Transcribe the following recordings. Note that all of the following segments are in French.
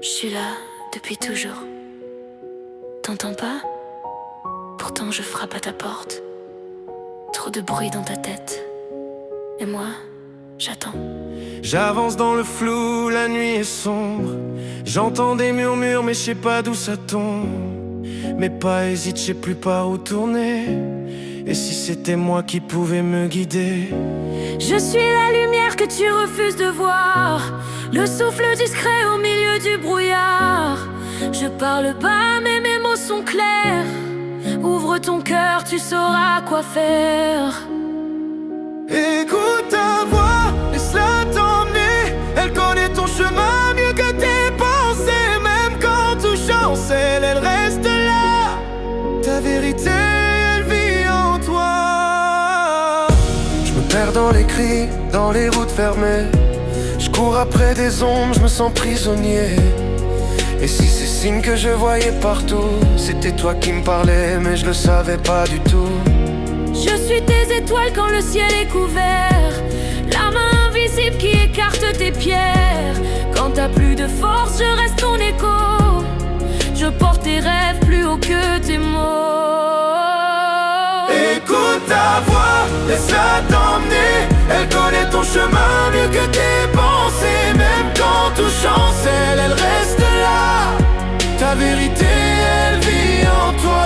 Je suis là depuis toujours. T'entends pas? Pourtant je frappe à ta porte. Trop de bruit dans ta tête. Et moi, j'attends. J'avance dans le flou, la nuit est sombre. J'entends des murmures mais je sais pas d'où ça tombe. Mes pas hésitent, je sais plus par où tourner. Et si c'était moi qui pouvais me guider? Je suis la lumière que tu refuses de voir, le souffle discret au milieu du brouillard. Je parle bas mais mes mots sont clairs. Ouvre ton cœur, tu sauras quoi faire. Écoute ta voix, laisse-la t'emmener. Elle connaît ton chemin mieux que tes pensées. Même quand tout chancelle, elle reste là. Ta vérité, elle vit en toi. Je me perds dans les cris, dans les routes fermées. Je cours après des ombres, je me sens prisonnier. Et si ces signes que je voyais partout, c'était toi qui me parlais, mais je le savais pas du tout. Je suis tes étoiles quand le ciel est couvert, la main invisible qui écarte tes pierres. Quand t'as plus de force, je reste ton écho. Je porte tes rêves plus haut que tes mots. Écoute ta voix, laisse-la t'emmener. Elle connaît ton chemin mieux que tes pensées. Même quand tout chancelle, elle reste là. Ta vérité, elle vit en toi.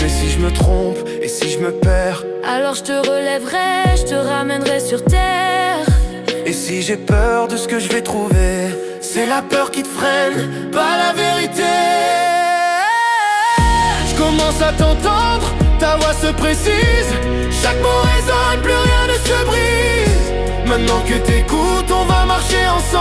Mais si je me trompe et si je me perds, alors je te relèverai, je te ramènerai sur terre. et si j'ai peur de ce que je vais trouver, c'est la peur qui te freine, pas la vérité. Je commence à t'entendre, ta voix se précise. Chaque mot résonne, plus rien ne se brise. Maintenant que t'écoutes, on va marcher ensemble.